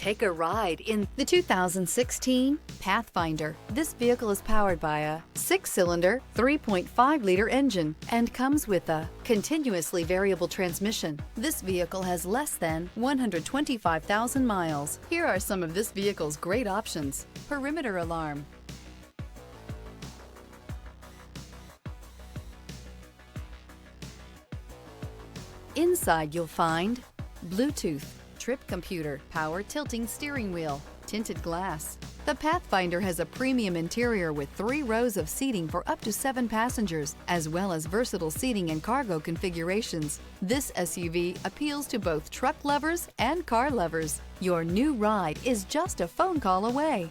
Take a ride in the 2016 Pathfinder. This vehicle is powered by a 6-cylinder, 3.5-liter engine and comes with a continuously variable transmission. This vehicle has less than 125,000 miles. Here are some of this vehicle's great options: perimeter alarm, inside you'll find Bluetooth, trip computer, power tilting steering wheel, tinted glass. The Pathfinder has a premium interior with 3 rows of seating for up to 7 passengers, as well as versatile seating and cargo configurations. This SUV appeals to both truck lovers and car lovers. Your new ride is just a phone call away.